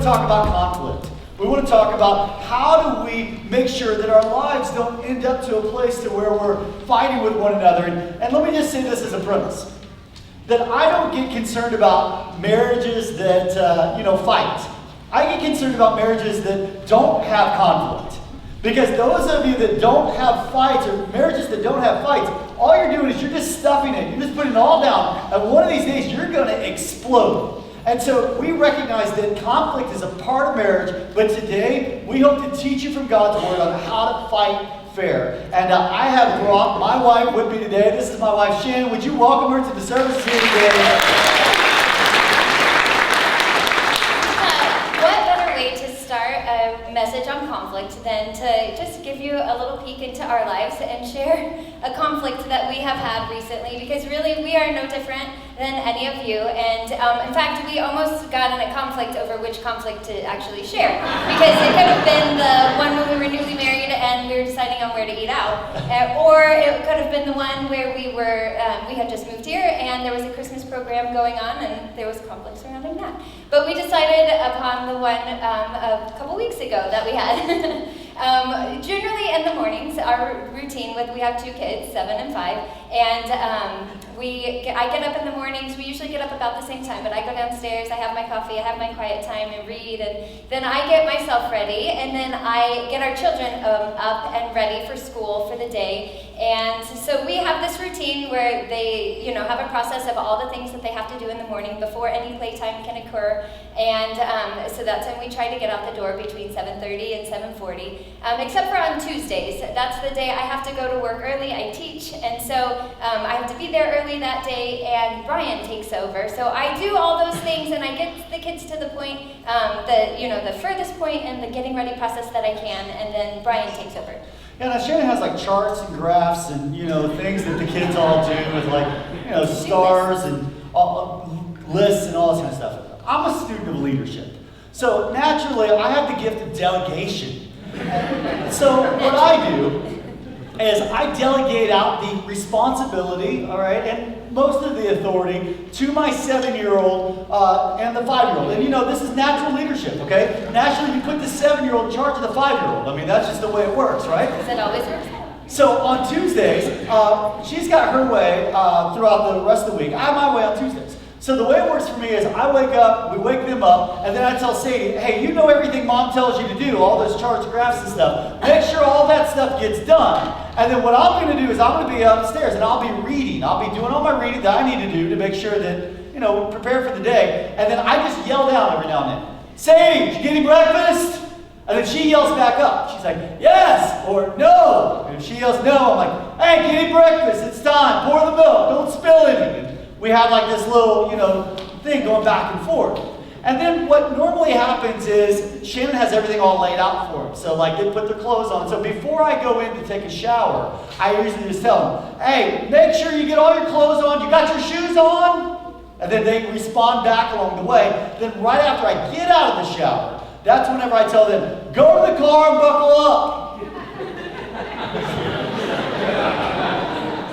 to talk about conflict. We want to talk about how do we make sure that our lives don't end up to a place to where we're fighting with one another. And let me just say this as a premise, that I don't get concerned about marriages that, fight. I get concerned about marriages that don't have conflict. Because those of you that don't have fights, or marriages that don't have fights, all you're doing is you're just stuffing it. You're just putting it all down. And one of these days, you're going to explode. And so we recognize that conflict is a part of marriage. But today, we hope to teach you from God's Word on how to fight fair. And I have brought my wife with me today. This is my wife, Shannon. Would you welcome her to the service here today? Message on conflict than to just give you a little peek into our lives and share a conflict that we have had recently, because really we are no different than any of you, and in fact we almost got in a conflict over which conflict to actually share, because it could have been the one when we were newly married and we were deciding on where to eat out, or it could have been the one where we had just moved here and there was a Christmas program going on and there was conflict surrounding that. But we decided upon the one a couple weeks ago that we had. Generally in the mornings, our routine we have 2 kids, 7 and 5, and I get up in the mornings. We usually get up about the same time, but I go downstairs, I have my coffee, I have my quiet time and read, and then I get myself ready, and then I get our children up and ready for school for the day. And so we have this routine where they, have a process of all the things that they have to do in the morning before any playtime can occur. And so that's when we try to get out the door between 7:30 and 7:40, except for on Tuesdays. That's the day I have to go to work early. I teach, and so I have to be there early that day, and Brian takes over. So I do all those things, and I get the kids to the point, the furthest point in the getting ready process that I can, and then Brian takes over. Yeah, now Shannon has like charts and graphs and, things that the kids all do with stars and lists and all this kind of stuff. I'm a student of leadership. So naturally, I have the gift of delegation. So what I do is I delegate out the responsibility, all right, and most of the authority to my 7-year-old and the 5-year-old. And this is natural leadership, okay? Naturally, you put the 7-year-old in charge of the 5-year-old. I mean, that's just the way it works, right? Does it always work? So on Tuesdays, she's got her way throughout the rest of the week. I have my way on Tuesdays. So the way it works for me is I wake up, we wake them up, and then I tell Sadie, hey, you know everything Mom tells you to do, all those charts, graphs, and stuff. Make sure all that stuff gets done. And then what I'm going to do is I'm going to be upstairs, and I'll be reading. I'll be doing all my reading that I need to do to make sure that, prepare for the day. And then I just yell down every now and then, Sadie, did you get any breakfast? And then she yells back up. She's like, yes, or no. And if she yells no, I'm like, hey, get any breakfast? It's time. Pour the milk. Don't spill any. We have like this little, thing going back and forth. And then what normally happens is Shannon has everything all laid out for them. So they put their clothes on. So before I go in to take a shower, I usually just tell them, hey, make sure you get all your clothes on. You got your shoes on? And then they respond back along the way. Then right after I get out of the shower, that's whenever I tell them, go to the car and buckle up.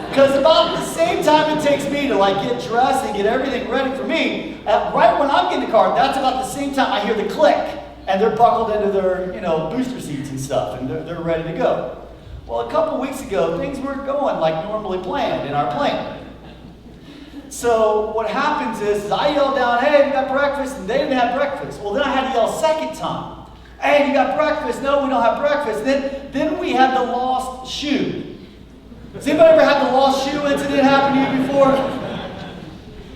Because about the same time it takes me to get dressed and get everything ready for me, right when I'm getting in the car, that's about the same time I hear the click, and they're buckled into their booster seats and stuff, and they're ready to go. Well, a couple weeks ago, things weren't going like normally planned in our plan. So what happens is I yell down, hey, you got breakfast? And they didn't have breakfast. Well, then I had to yell a second time. Hey, you got breakfast? No, we don't have breakfast. Then we had the lost shoe. Has anybody ever had the lost shoe incident happen to you before?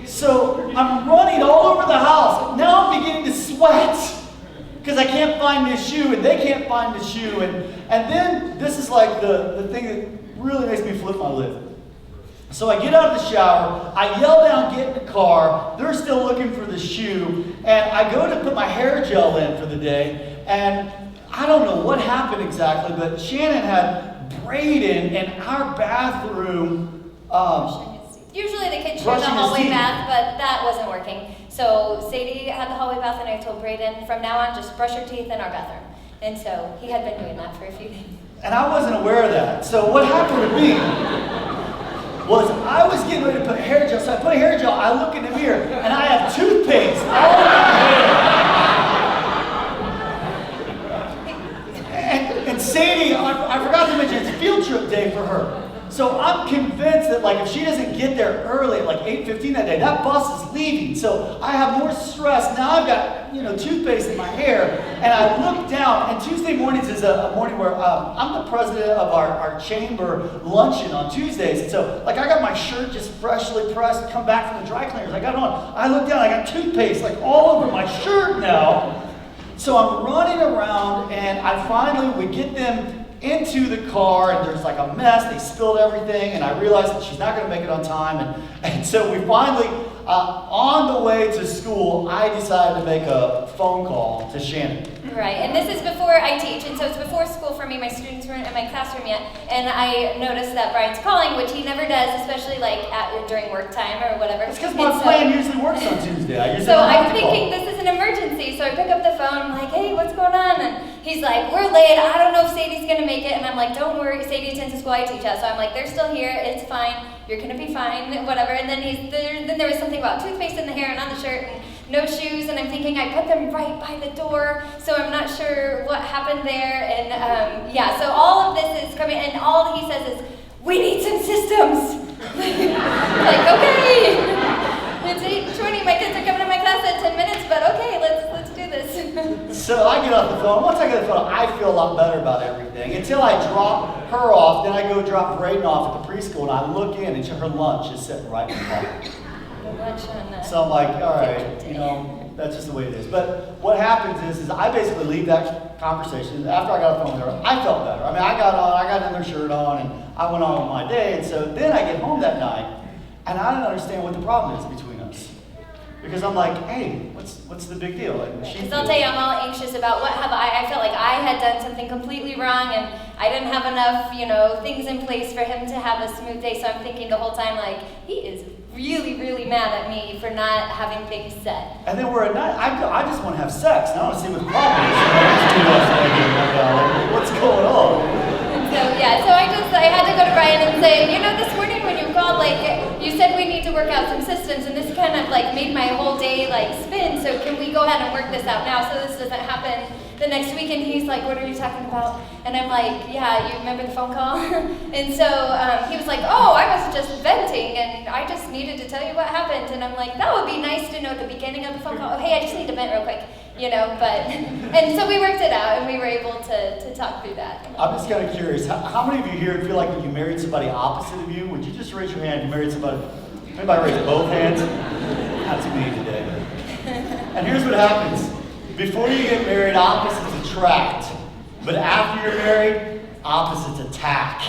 So I'm running all over the house. Now I'm beginning to sweat because I can't find this shoe and they can't find the shoe. And then this is like the thing that really makes me flip my lid. So I get out of the shower, I yell down, get in the car, they're still looking for the shoe, and I go to put my hair gel in for the day, and I don't know what happened exactly, but Shannon had Braden in our bathroom. Usually the kids share the hallway bath, but that wasn't working. So Sadie had the hallway bath, and I told Braden, from now on, just brush your teeth in our bathroom. And so he had been doing that for a few days. And I wasn't aware of that. So what happened to me was I was getting ready to put hair gel. So I put hair gel, I look in the mirror, and I have toothpaste all over my hair. field trip day for her. So I'm convinced that like if she doesn't get there early at like 8:15 that day, that bus is leaving. So I have more stress. Now I've got, toothpaste in my hair. And I look down, and Tuesday mornings is a morning where I'm the president of our chamber luncheon on Tuesdays. And so like I got my shirt just freshly pressed, come back from the dry cleaners. I got it on. I look down, I got toothpaste like all over my shirt now. So I'm running around, and we get them into the car, and there's like a mess. They spilled everything, and I realized that she's not going to make it on time. And so we finally, on the way to school, I decided to make a phone call to Shannon. Right, and this is before I teach, and so it's before school for me. My students weren't in my classroom yet, and I noticed that Brian's calling, which he never does, especially like during work time or whatever. It's because my plan usually works on Tuesday. So I'm thinking this is an emergency, so I pick up the phone. I'm like, hey, what's going on? And he's like, we're late. I don't know if Sadie's gonna make it. And I'm like, don't worry, Sadie attends the school I teach at. So I'm like, they're still here. It's fine. You're gonna be fine. Whatever. And then then there was something about toothpaste in the hair and on the shirt and no shoes. And I'm thinking I put them right by the door, so I'm not sure what happened there. And so all of this is coming, and all he says is, we need some systems. Like, okay. It's 8:20. My kids are coming to my class in 10 minutes, but okay, let's do this. So I get off the phone. Once I get off the phone, I feel a lot better about everything. Until I drop her off, then I go drop Brayden off at the preschool, and I look in, and her lunch is sitting right in the car. So I'm like, all right, that's just the way it is. But what happens is I basically leave that conversation. After I got off the phone with her, I felt better. I mean, I got another shirt on, and I went on with my day. And so then I get home that night, and I don't understand what the problem is between us. Because I'm like, hey, what's the big deal? Because I'll tell you, I'm all anxious about I felt like I had done something completely wrong, and I didn't have enough, things in place for him to have a smooth day. So I'm thinking the whole time, like, he is really, really mad at me for not having things set. And then we're at night. I just want to have sex. And I want to see what the problem is. What's going on? So I had to go to Brian and say, this morning when you called, like, you said we need to work out some systems, and this kind of like made my whole day like spin. So can we go ahead and work this out now so this doesn't happen the next week? And he's like, what are you talking about? And I'm like, yeah, you remember the phone call? And so he was like, oh, I was just venting, and I just needed to tell you what happened. And I'm like, that would be nice to know at the beginning of the phone call. Oh, hey, I just need to vent real quick. And so we worked it out, and we were able to talk through that. I'm just kind of curious, how many of you here feel like you married somebody opposite of you? Would you just raise your hand if you married somebody? Anybody raise both hands? Not too many today. And here's what happens. Before you get married, opposites attract. But after you're married, opposites attack.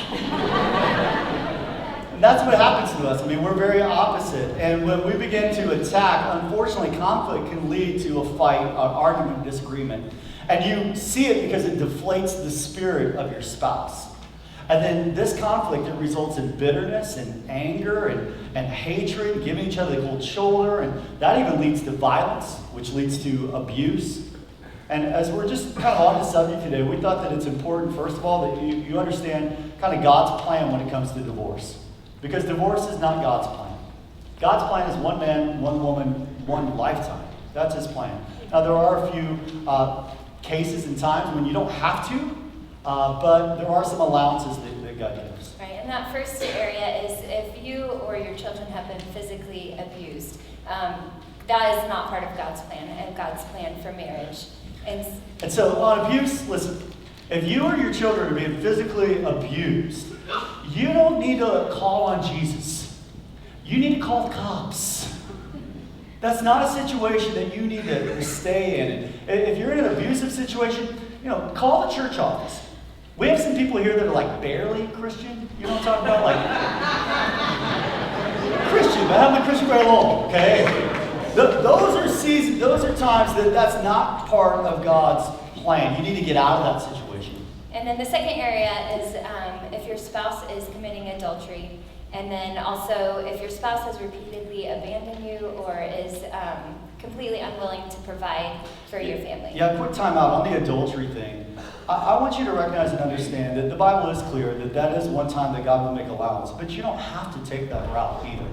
And that's what happens to us. I mean, we're very opposite. And when we begin to attack, unfortunately, conflict can lead to a fight, an argument, disagreement. And you see it because it deflates the spirit of your spouse. And then this conflict, it results in bitterness and anger and hatred, giving each other the cold shoulder. And that even leads to violence, which leads to abuse. And as we're just kind of on the subject today, we thought that it's important, first of all, that you understand kind of God's plan when it comes to divorce. Because divorce is not God's plan. God's plan is one man, one woman, one lifetime. That's his plan. Now, there are a few cases and times when you don't have to, but there are some allowances that God gives. Right, and that first area is if you or your children have been physically abused, that is not part of God's plan and God's plan for marriage. And so on abuse, listen, if you or your children are being physically abused, you don't need to call on Jesus. You need to call the cops. That's not a situation that you need to stay in. If you're in an abusive situation, call the church office. We have some people here that are like barely Christian. You know what I'm talking about? Like Christian, but haven't been Christian very long, okay? Those are seasons, those are times that's not part of God's plan. You need to get out of that situation. And then the second area is if your spouse is committing adultery, and then also if your spouse has repeatedly abandoned you or is completely unwilling to provide for your family. Yeah, quick time out on the adultery thing. I want you to recognize and understand that the Bible is clear that is one time that God will make allowance, but you don't have to take that route either.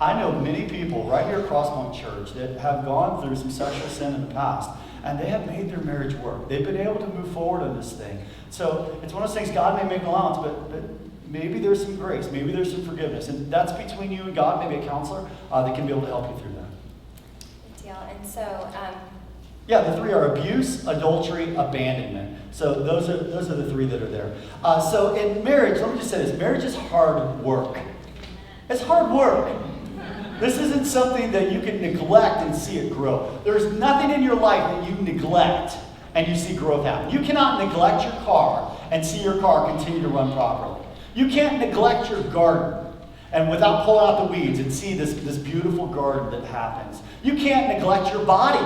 I know many people right here at Crosspoint Church that have gone through some sexual sin in the past, and they have made their marriage work. They've been able to move forward on this thing. So it's one of those things, God may make an allowance, but maybe there's some grace, maybe there's some forgiveness, and that's between you and God, maybe a counselor that can be able to help you through that. Good deal. And so, yeah, the three are abuse, adultery, abandonment. So those are the three that are there. So in marriage, let me just say this, marriage is hard work. It's hard work. This isn't something that you can neglect and see it grow. There's nothing in your life that you neglect and you see growth happen. You cannot neglect your car and see your car continue to run properly. You can't neglect your garden and without pulling out the weeds and see this beautiful garden that happens. You can't neglect your body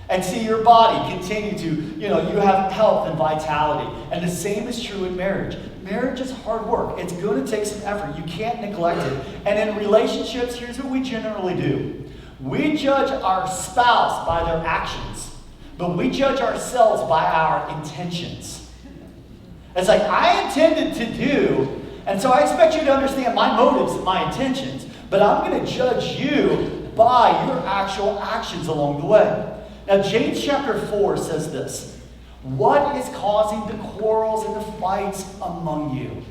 and see your body continue to, you have health and vitality. And the same is true in marriage. Marriage is hard work. It's going to take some effort. You can't neglect it. And in relationships, here's what we generally do. We judge our spouse by their actions, but we judge ourselves by our intentions. It's like, I intended to do, and so I expect you to understand my motives and my intentions, but I'm going to judge you by your actual actions along the way. Now, James chapter 4 says this. What is causing the quarrels and the fights among you?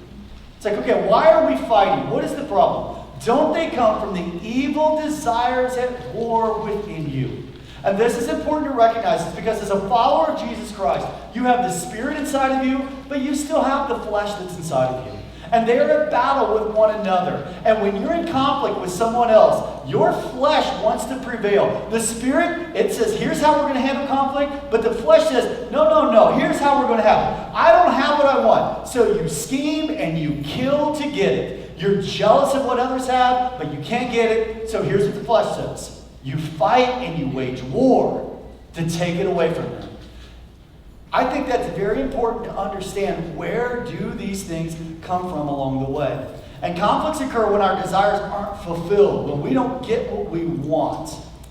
It's like, okay, why are we fighting? What is the problem? Don't they come from the evil desires at war within you? And this is important to recognize because as a follower of Jesus Christ, you have the Spirit inside of you, but you still have the flesh that's inside of you. And they are at battle with one another. And when you're in conflict with someone else, your flesh wants to prevail. The Spirit, it says, here's how we're going to handle conflict. But the flesh says, no, here's how we're going to have it. I don't have what I want. So you scheme and you kill to get it. You're jealous of what others have, but you can't get it. So here's what the flesh says. You fight and you wage war to take it away from them. I think that's very important to understand where do these things come from along the way. And conflicts occur when our desires aren't fulfilled, when we don't get what we want.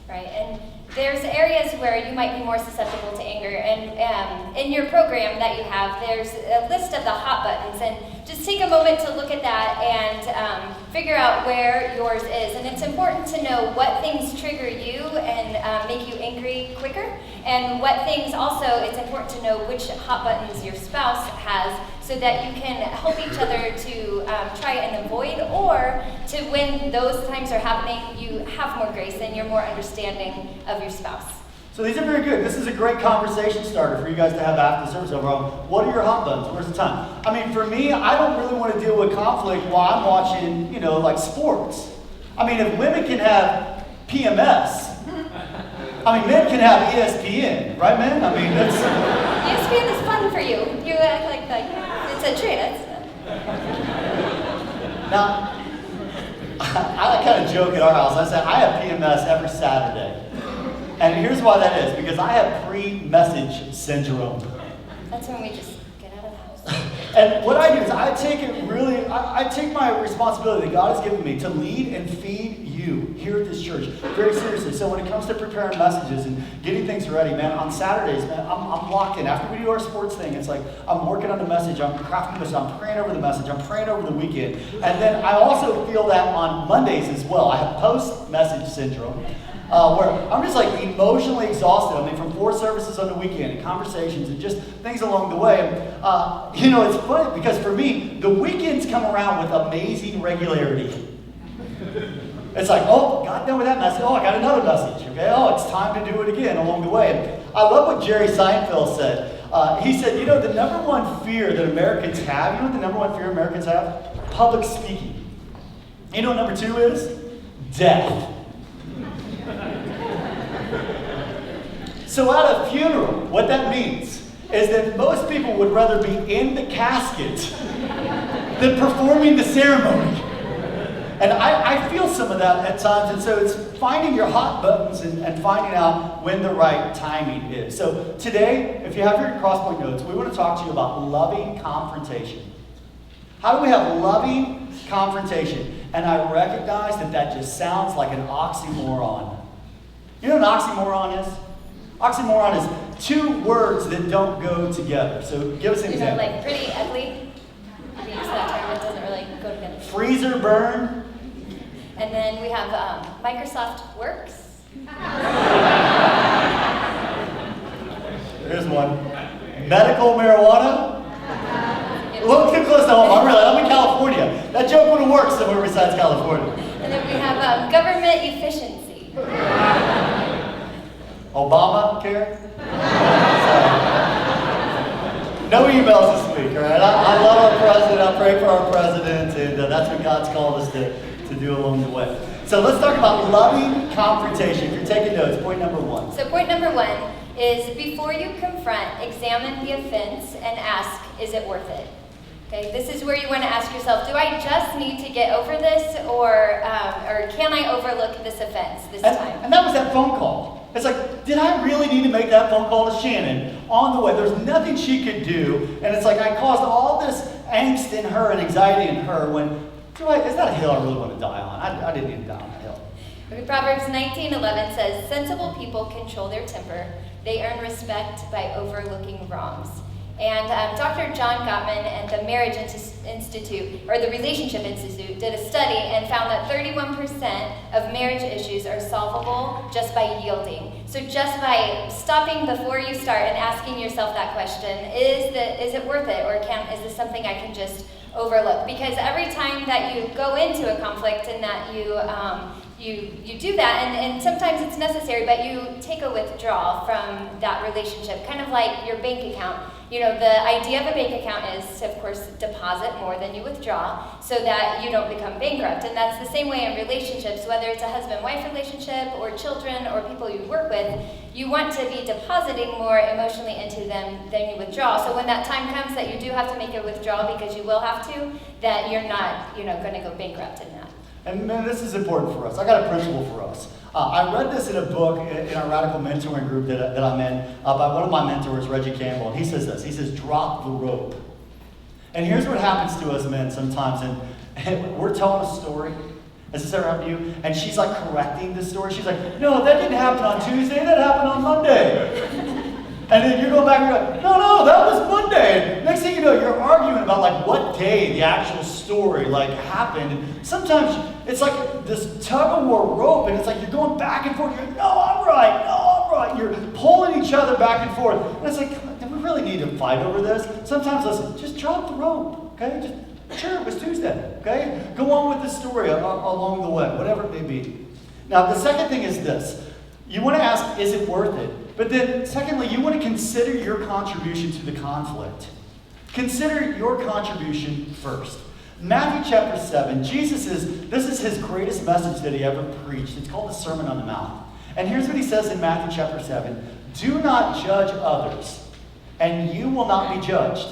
Right, and there's areas where you might be more susceptible to anger. And in your program that you have, there's a list of the hot buttons. And just take a moment to look at that and figure out where yours is. And it's important to know what things trigger you and make you angry quicker. And what things also, it's important to know which hot buttons your spouse has so that you can help each other to try and avoid, or to when those times are happening, you have more grace and you're more understanding of your spouse. So these are very good. This is a great conversation starter for you guys to have after the service over on what are your hot buttons? Where's the time? I mean, for me, I don't really want to deal with conflict while I'm watching, like sports. I mean, if women can have PMS, I mean, men can have ESPN, right, men? I mean, that's... ESPN is fun for you. You act like it's a treat. Now, I kind of joke at our house. I say, I have PMS every Saturday. And here's why that is, because I have pre-message syndrome. That's when we just get out of the house. And what I do is I take my responsibility that God has given me to lead and feed you here at this church very seriously. So when it comes to preparing messages and getting things ready, man, on Saturdays, man, I'm locked in. After we do our sports thing, it's like I'm working on the message, I'm crafting the message, I'm praying over the message, I'm praying over the weekend. And then I also feel that on Mondays as well. I have post-message syndrome. Where I'm just like emotionally exhausted. I mean, from 4 services on the weekend and conversations and just things along the way. It's funny because for me, the weekends come around with amazing regularity. It's like, oh, got done with that message. Oh, I got another message. Okay, oh, it's time to do it again along the way. And I love what Jerry Seinfeld said. He said, the number one fear that Americans have, you know what the number one fear Americans have? Public speaking. You know what number 2 is? Death. So at a funeral, what that means is that most people would rather be in the casket than performing the ceremony. And I feel some of that at times, and so it's finding your hot buttons and finding out when the right timing is. So today, if you have your Crosspoint notes, we want to talk to you about loving confrontation. How do we have loving confrontation? And I recognize that just sounds like an oxymoron. You know what an oxymoron is? Oxymoron is 2 words that don't go together. So give us an example. Like pretty ugly. We use that term, it doesn't really go together. Freezer burn And then we have Microsoft Works. Here's one. Medical marijuana? A little too close to home. I'm in California. That joke wouldn't work somewhere besides California. And then we have government efficiency. Obamacare? No emails this week, all right? I love our president. I pray for our president, and that's what God's called us to do along the way. So let's talk about loving confrontation. If you're taking notes, point number one. So point number one is before you confront, examine the offense and ask, is it worth it? Okay, this is where you want to ask yourself, do I just need to get over this, or can I overlook this offense this time? And that was that phone call. It's like, did I really need to make that phone call to Shannon on the way? There's nothing she could do, and it's like I caused all this angst in her and anxiety in her when, is that a hill I really want to die on? I didn't need to die on that hill. Okay, Proverbs 19:11 says, sensible people control their temper. They earn respect by overlooking wrongs. And Dr. John Gottman and the Marriage Institute, or the Relationship Institute, did a study and found that 31% of marriage issues are solvable just by yielding. So just by stopping before you start and asking yourself that question, is it worth it, or is this something I can just overlook? Because every time that you go into a conflict and that you do that, and sometimes it's necessary, but you take a withdrawal from that relationship, kind of like your bank account. You know, the idea of a bank account is to, of course, deposit more than you withdraw so that you don't become bankrupt. And that's the same way in relationships, whether it's a husband-wife relationship or children or people you work with, you want to be depositing more emotionally into them than you withdraw. So when that time comes that you do have to make a withdrawal, because you will have to, that you're not, going to go bankrupt in that. And man, this is important for us. I got a principle for us. I read this in a book in our radical mentoring group that I'm in by one of my mentors, Reggie Campbell. And he says this. He says, drop the rope. And here's what happens to us men sometimes. And we're telling a story. Has this ever happened to you? And she's like correcting the story. She's like, no, that didn't happen on Tuesday. That happened on Monday. And then you're going back and you're like, no, that was Monday. And next thing you know, you're arguing about like what day the actual story like happened. And sometimes it's like this tug of war rope, and it's like you're going back and forth. You're like, no, I'm right. You're pulling each other back and forth. And it's like, do we really need to fight over this? Sometimes, listen, just drop the rope, okay? Sure, it was Tuesday, okay? Go on with the story along the way, whatever it may be. Now, the second thing is this. You want to ask, is it worth it? But then, secondly, you want to consider your contribution to the conflict. Consider your contribution first. Matthew chapter 7, this is his greatest message that he ever preached. It's called the Sermon on the Mount. And here's what he says in Matthew chapter 7. Do not judge others, and you will not be judged.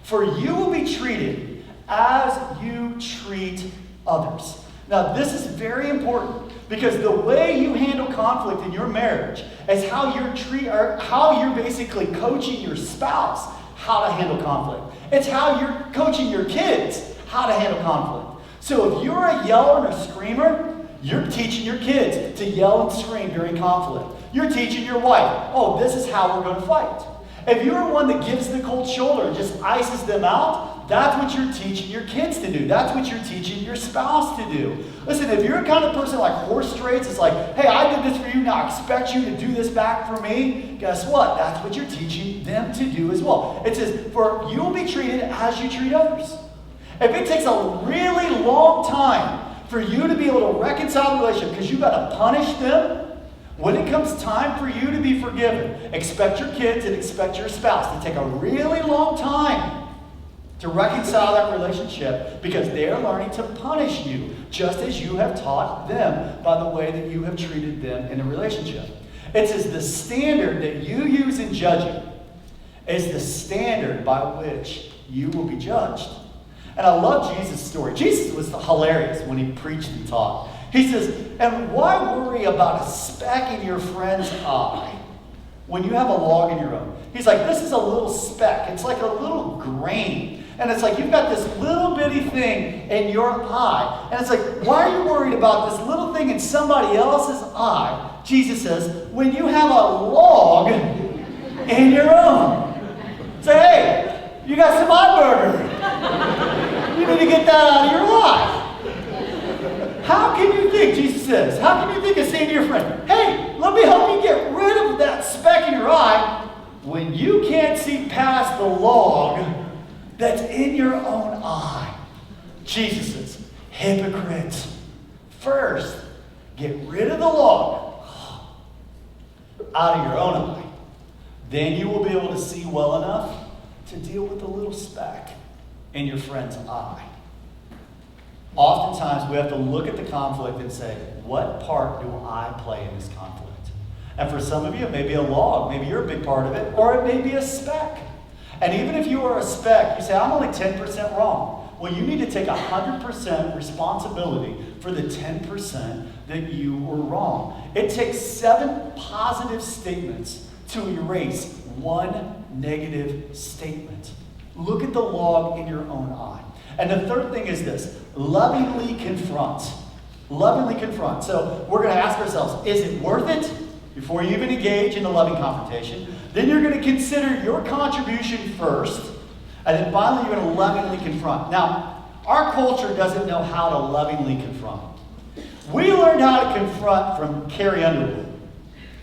For you will be treated as you treat others. Now, this is very important, because the way you handle conflict in your marriage is how you're basically coaching your spouse how to handle conflict. It's how you're coaching your kids how to handle conflict. So if you're a yeller and a screamer, you're teaching your kids to yell and scream during conflict. You're teaching your wife, this is how we're going to fight. If you're one that gives the cold shoulder and just ices them out, that's what you're teaching your kids to do. That's what you're teaching your spouse to do. Listen, if you're a kind of person like horse trades, it's like, hey, I did this for you, now I expect you to do this back for me. Guess what? That's what you're teaching them to do as well. It says, for you will be treated as you treat others. If it takes a really long time for you to be able to reconcile the relationship because you've got to punish them, when it comes time for you to be forgiven, expect your kids and expect your spouse to take a really long time to reconcile that relationship, because they are learning to punish you just as you have taught them by the way that you have treated them in a relationship. It says the standard that you use in judging is the standard by which you will be judged. And I love Jesus' story. Jesus was hilarious when he preached and taught. He says, and why worry about a speck in your friend's eye when you have a log in your own? He's like, this is a little speck. It's like a little grain. And it's like you've got this little bitty thing in your eye. And it's like, why are you worried about this little thing in somebody else's eye? Jesus says, when you have a log in your own. Say, hey, you got some eye burger. You need to get that out of your eye. How can you think, Jesus says, how can you think of saying to your friend, hey, let me help you get rid of that speck in your eye, when you can't see past the log that's in your own eye? Jesus says, hypocrites, first, get rid of the log out of your own eye. Then you will be able to see well enough to deal with the little speck in your friend's eye. Oftentimes, we have to look at the conflict and say, what part do I play in this conflict? And for some of you, it may be a log. Maybe you're a big part of it. Or it may be a speck. And even if you are a speck, you say, I'm only 10% wrong. Well, you need to take 100% responsibility for the 10% that you were wrong. It takes 7 positive statements to erase 1 negative statement. Look at the log in your own eye. And the third thing is this: lovingly confront. Lovingly confront. So we're going to ask ourselves, is it worth it? Before you even engage in a loving confrontation. Then you're going to consider your contribution first. And then finally, you're going to lovingly confront. Now, our culture doesn't know how to lovingly confront. We learned how to confront from Carrie Underwood.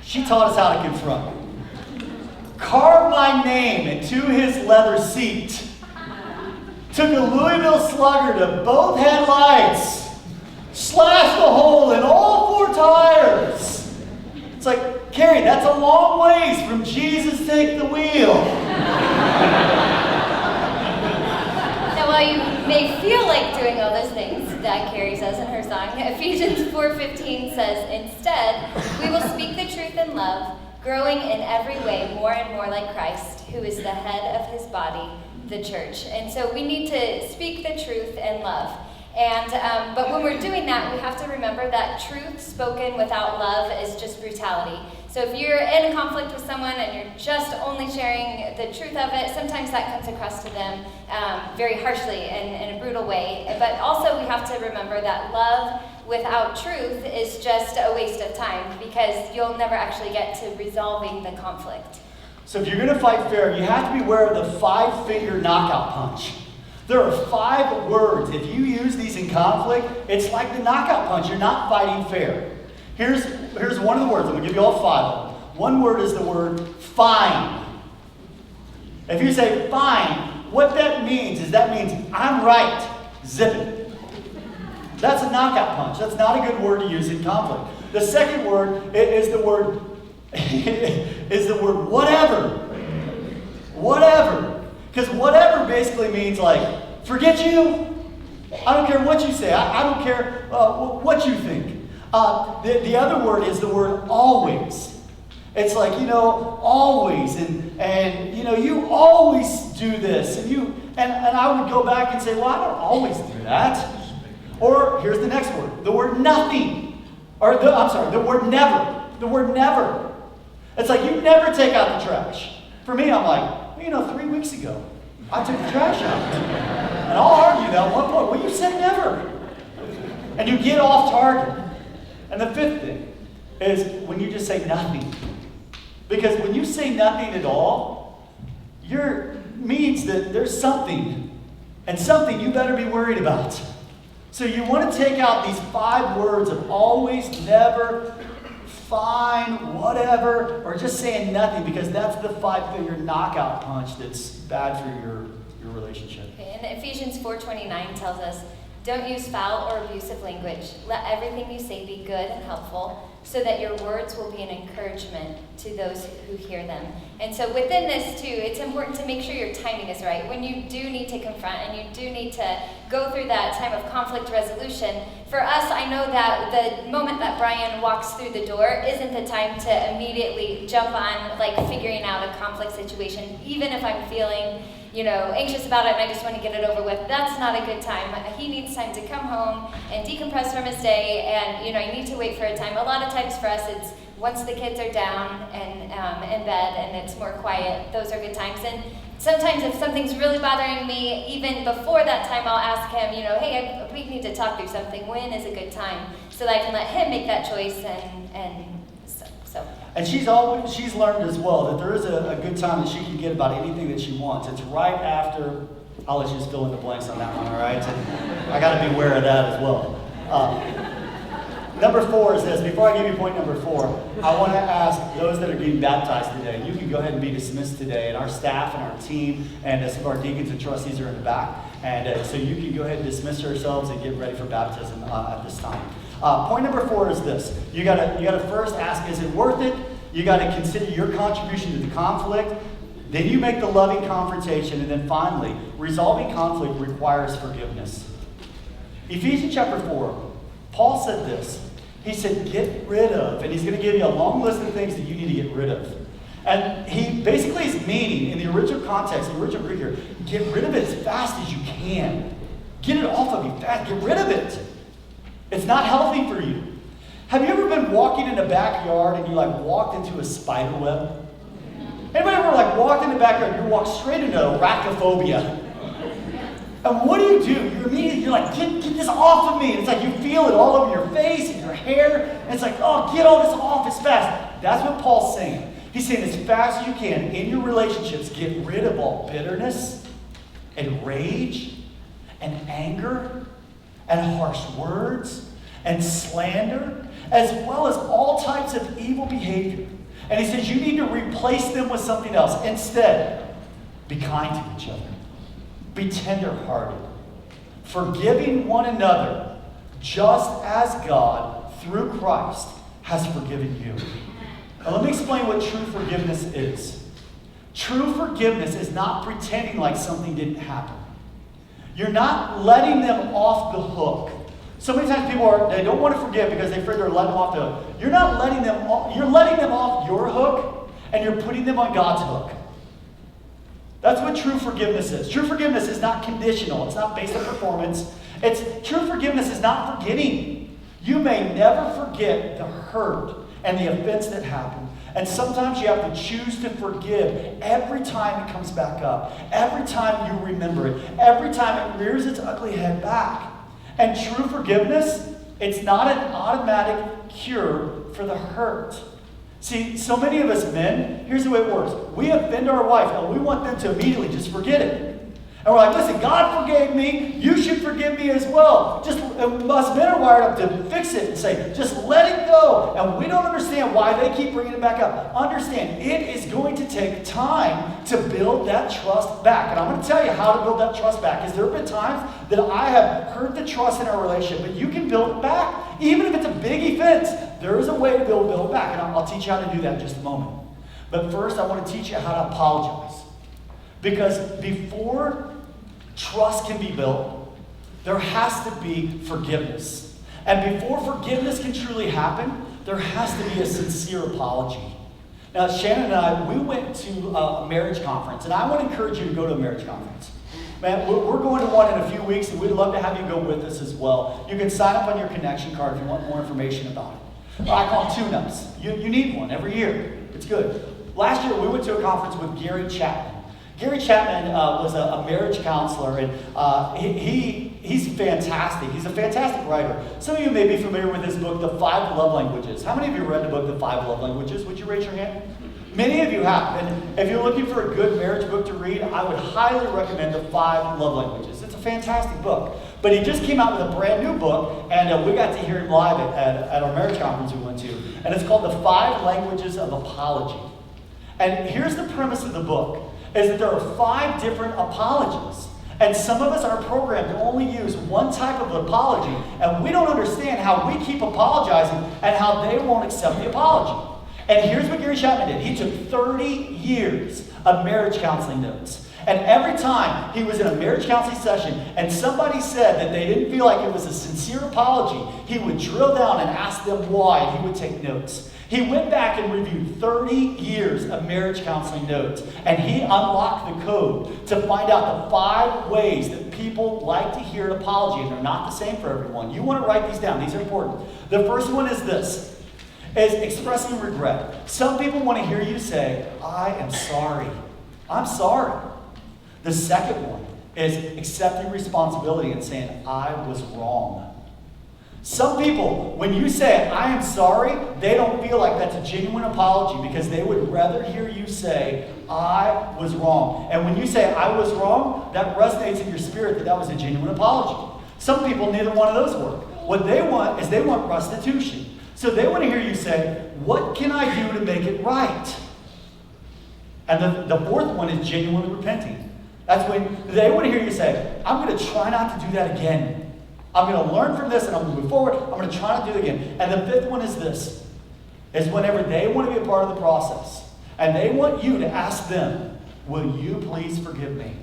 She taught us how to confront. Carved my name into his leather seat. Took a Louisville Slugger to both headlights. Slashed a hole in all 4 tires. It's like, Carrie, that's a long ways from Jesus take the wheel. Now, while you may feel like doing all those things that Carrie says in her song, Ephesians 4:15 says, instead, we will speak the truth in love, growing in every way more and more like Christ, who is the head of his body, the church. And so we need to speak the truth in love. And but when we're doing that, we have to remember that truth spoken without love is just brutality. So if you're in a conflict with someone and you're just only sharing the truth of it, sometimes that comes across to them very harshly and in a brutal way. But also we have to remember that love without truth is just a waste of time, because you'll never actually get to resolving the conflict. So if you're going to fight fair, you have to be aware of the 5-finger knockout punch. There are 5 words. If you use these in conflict, it's like the knockout punch. You're not fighting fair. Here's one of the words. I'm going to give you all 5 of them. One word is the word fine. If you say fine, what that means is I'm right. Zip it. That's a knockout punch. That's not a good word to use in conflict. The second word is the word whatever. Whatever. Because whatever basically means like, forget you. I don't care what you say. I don't care what you think. The other word is the word always. It's like, always. And you always do this. And I would go back and say, well, I don't always do that. Or here's the next word. The word nothing. The word never. The word never. It's like you never take out the trash. For me, I'm like, 3 weeks ago, I took the trash out. And I'll argue that at one point. Well, you said never. And you get off target. And the 5th thing is when you just say nothing. Because when you say nothing at all, means that there's something. And something you better be worried about. So you want to take out these 5 words of always, never, fine, whatever, or just saying nothing, because that's the 5-finger knockout punch that's bad for your relationship. Okay, and Ephesians 4:29 tells us, don't use foul or abusive language. Let everything you say be good and helpful, so that your words will be an encouragement to those who hear them. And so within this too, it's important to make sure your timing is right. When you do need to confront and you do need to go through that time of conflict resolution, for us, I know that the moment that Brian walks through the door isn't the time to immediately jump on figuring out a conflict situation, even if I'm feeling anxious about it and I just want to get it over with. That's not a good time. He needs time to come home and decompress from his day, and I need to wait for a time. A lot of times for us, it's once the kids are down and in bed and it's more quiet. Those are good times. And sometimes if something's really bothering me, even before that time, I'll ask him, hey, we need to talk through something. When is a good time? So that I can let him make that choice and so. And she's learned as well that there is a good time that she can get about anything that she wants. It's right after. I'll let you just fill in the blanks on that one, all right? And I got to be aware of that as well. Number 4 is this. Before I give you point number 4, I want to ask those that are getting baptized today, you can go ahead and be dismissed today. And our staff and our team and some of our deacons and trustees are in the back. And so you can go ahead and dismiss yourselves and get ready for baptism at this time. Point number 4 is this. You gotta first ask, is it worth it? You got to consider your contribution to the conflict. Then you make the loving confrontation. And then finally, resolving conflict requires forgiveness. Ephesians chapter 4, Paul said this. He said, get rid of. And he's going to give you a long list of things that you need to get rid of. And he basically is meaning, in the original context, the original Greek here, get rid of it as fast as you can. Get it off of you fast. Get rid of it. It's not healthy for you. Have you ever been walking in a backyard and you walked into a spider web? Anybody ever walked in the backyard and you walked straight into arachnophobia? And what do? You're immediately, get this off of me. And it's like you feel it all over your face and your hair. And it's like, oh, get all this off as fast. That's what Paul's saying. He's saying as fast as you can in your relationships, get rid of all bitterness and rage and anger and harsh words and slander, as well as all types of evil behavior. And he says you need to replace them with something else. Instead, be kind to each other. Be tender-hearted, forgiving one another, just as God, through Christ, has forgiven you. Now let me explain what true forgiveness is. True forgiveness is not pretending like something didn't happen. You're not letting them off the hook. So many times people they don't want to forgive because they fear they're letting them off the hook. You're not letting them off, you're letting them off your hook, and you're putting them on God's hook. That's what true forgiveness is. True forgiveness is not conditional. It's not based on performance. True forgiveness is not forgetting. You may never forget the hurt and the offense that happened. And sometimes you have to choose to forgive every time it comes back up. Every time you remember it. Every time it rears its ugly head back. And true forgiveness, it's not an automatic cure for the hurt. See, so many of us men, here's the way it works. We offend our wife and we want them to immediately just forget it. And we're like, listen, God forgave me. You should forgive me as well. Us men are wired up to fix it and say, just let it go. And we don't understand why they keep bringing it back up. Understand, it is going to take time to build that trust back. And I'm going to tell you how to build that trust back. Because there have been times that I have hurt the trust in our relationship, but you can build it back. Even if it's a big offense, there is a way to build it back. And I'll teach you how to do that in just a moment. But first, I want to teach you how to apologize. Because before trust can be built, there has to be forgiveness. And before forgiveness can truly happen, there has to be a sincere apology. Now, Shannon and I, we went to a marriage conference, and I want to encourage you to go to a marriage conference. Man, we're going to one in a few weeks, and we'd love to have you go with us as well. You can sign up on your connection card if you want more information about it. I call them tune-ups. You need one every year. It's good. Last year, we went to a conference with Gary Chapman. Gary Chapman was a marriage counselor, and he's fantastic. He's a fantastic writer. Some of you may be familiar with his book, The 5 Love Languages. How many of you read the book, The 5 Love Languages? Would you raise your hand? Many of you have. And if you're looking for a good marriage book to read, I would highly recommend The 5 Love Languages. It's a fantastic book. But he just came out with a brand new book, and we got to hear him live at our marriage conference we went to. And it's called The 5 Languages of Apology. And here's the premise of the book. Is that there are 5 different apologies. And some of us are programmed to only use one type of apology, and we don't understand how we keep apologizing and how they won't accept the apology. And here's what Gary Chapman did. He took 30 years of marriage counseling notes. And every time he was in a marriage counseling session and somebody said that they didn't feel like it was a sincere apology, he would drill down and ask them why, and he would take notes. He went back and reviewed 30 years of marriage counseling notes, and he unlocked the code to find out the 5 ways that people like to hear an apology, and they're not the same for everyone. You want to write these down. These are important. The first one is this, is expressing regret. Some people want to hear you say, I am sorry. I'm sorry. The second one is accepting responsibility and saying, I was wrong. Some people, when you say, I am sorry, they don't feel like that's a genuine apology because they would rather hear you say, I was wrong. And when you say, I was wrong, that resonates in your spirit that was a genuine apology. Some people, neither one of those work. What they want is they want restitution. So they want to hear you say, what can I do to make it right? And the fourth one is genuinely repenting. That's when they want to hear you say, I'm going to try not to do that again. I'm going to learn from this and I'm going to move forward. I'm going to try not to do it again. And the fifth one is this, is whenever they want to be a part of the process and they want you to ask them, will you please forgive me?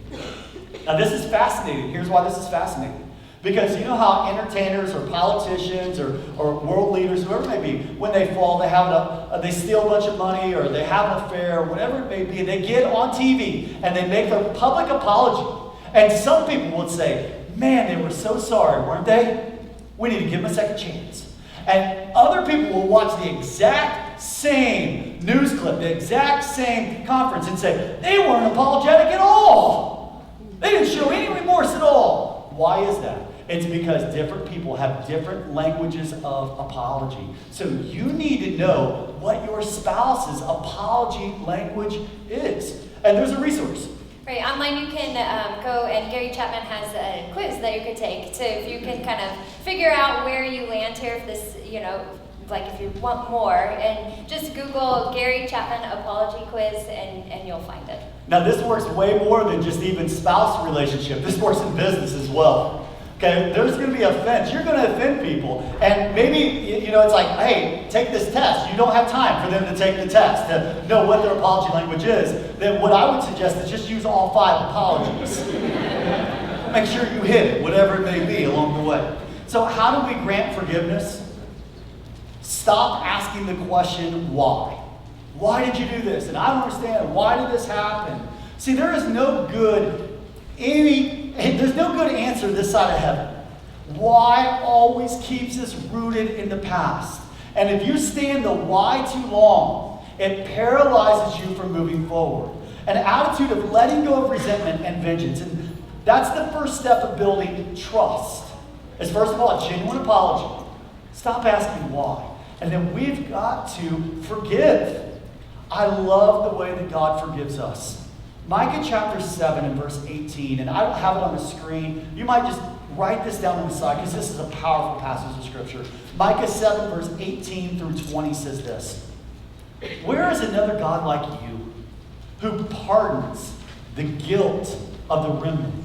Now this is fascinating. Here's why this is fascinating. Because you know how entertainers or politicians or world leaders, whoever it may be, when they fall, they steal a bunch of money or they have an affair, whatever it may be, and they get on TV and they make their public apology. And some people would say, man, they were so sorry, weren't they? We need to give them a second chance. And other people will watch the exact same news clip, the exact same conference and say, they weren't apologetic at all. They didn't show any remorse at all. Why is that? It's because different people have different languages of apology. So you need to know what your spouse's apology language is. And there's a resource. Right, online you can go, and Gary Chapman has a quiz that you could take to, if you can kind of figure out where you land here, if this, like if you want more, and just Google Gary Chapman apology quiz and you'll find it. Now this works way more than just even spouse relationship. This works in business as well. Okay, there's going to be offense. You're going to offend people. And maybe, it's like, hey, take this test. You don't have time for them to take the test to know what their apology language is. Then what I would suggest is just use all 5 apologies. Make sure you hit it, whatever it may be along the way. So how do we grant forgiveness? Stop asking the question, why? Why did you do this? And I don't understand. Why did this happen? See, there's no good answer this side of heaven. Why always keeps us rooted in the past. And if you stay in the why too long, it paralyzes you from moving forward. An attitude of letting go of resentment and vengeance. And that's the first step of building trust. Is first of all, a genuine apology. Stop asking why. And then we've got to forgive. I love the way that God forgives us. Micah chapter 7 and verse 18, and I don't have it on the screen. You might just write this down on the side because this is a powerful passage of Scripture. Micah 7 verse 18 through 20 says this. Where is another God like you who pardons the guilt of the remnant,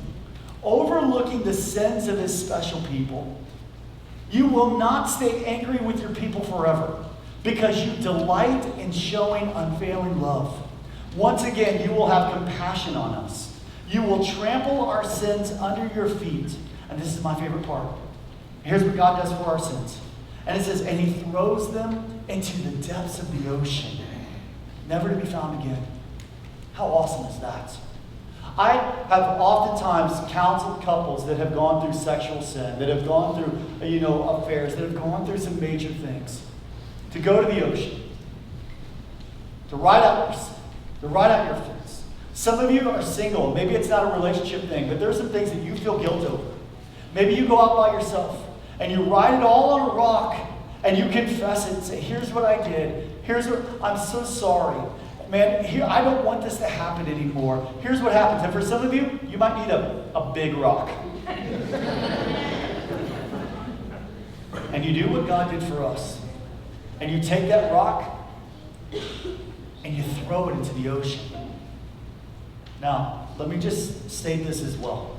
overlooking the sins of his special people? You will not stay angry with your people forever because you delight in showing unfailing love. Once again, you will have compassion on us. You will trample our sins under your feet. And this is my favorite part. Here's what God does for our sins. And it says, and he throws them into the depths of the ocean, never to be found again. How awesome is that? I have oftentimes counseled couples that have gone through sexual sin, that have gone through, affairs, that have gone through some major things, to go to the ocean, to write out your sin. To write out your offense. Some of you are single. Maybe it's not a relationship thing, but there's some things that you feel guilt over. Maybe you go out by yourself and you write it all on a rock and you confess it and say, here's what I did. I'm so sorry. Man, I don't want this to happen anymore. Here's what happens. And for some of you, you might need a big rock. And you do what God did for us. And you take that rock and you throw it into the ocean. Now, let me just state this as well.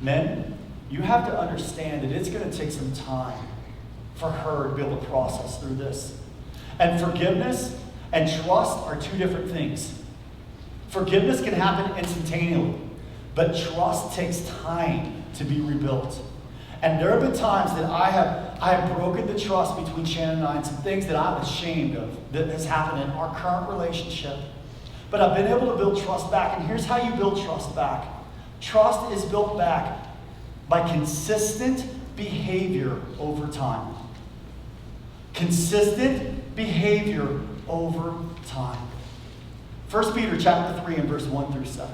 Men, you have to understand that it's going to take some time for her to be able to process through this. And forgiveness and trust are 2 different things. Forgiveness can happen instantaneously, but trust takes time to be rebuilt. And there have been times that I have broken the trust between Shannon and I, and some things that I'm ashamed of that has happened in our current relationship. But I've been able to build trust back. And here's how you build trust back. Trust is built back by consistent behavior over time. Consistent behavior over time. 1 Peter chapter 3 and verse 1 through 7.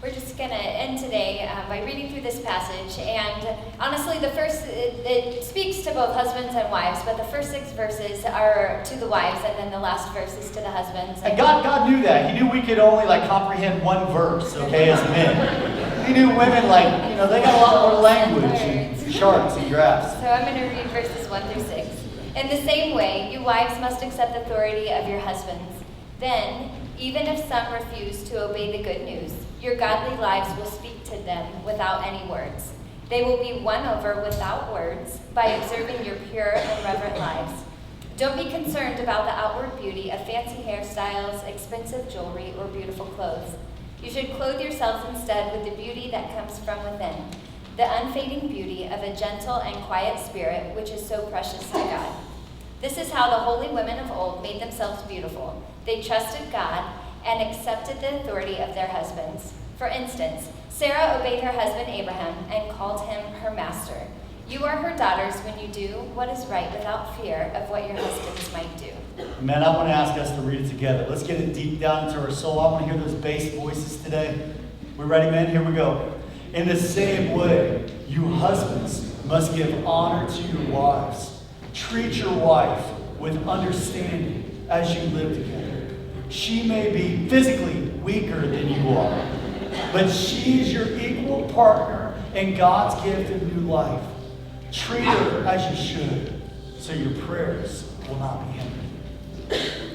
We're just going to end today by reading through this passage. And honestly, it speaks to both husbands and wives, but the first 6 verses are to the wives, and then the last verse is to the husbands. And God knew that. He knew we could only comprehend 1 verse, okay, as men. He knew women, they got a lot more language. sharks and grass. So I'm going to read verses 1 through 6. In the same way, you wives must accept the authority of your husbands. Then, even if some refuse to obey the good news, your godly lives will speak to them without any words. They will be won over without words by observing your pure and reverent lives. Don't be concerned about the outward beauty of fancy hairstyles, expensive jewelry, or beautiful clothes. You should clothe yourselves instead with the beauty that comes from within, the unfading beauty of a gentle and quiet spirit, which is so precious to God. This is how the holy women of old made themselves beautiful. They trusted God and accepted the authority of their husbands. For instance, Sarah obeyed her husband Abraham and called him her master. You are her daughters when you do what is right without fear of what your husbands might do. Man, I want to ask us to read it together. Let's get it deep down into our soul. I want to hear those bass voices today. We ready, men? Here we go. In the same way, you husbands must give honor to your wives. Treat your wife with understanding as you live together. She may be physically weaker than you are, but she is your equal partner in God's gift of new life. Treat her as you should, so your prayers will not be hindered.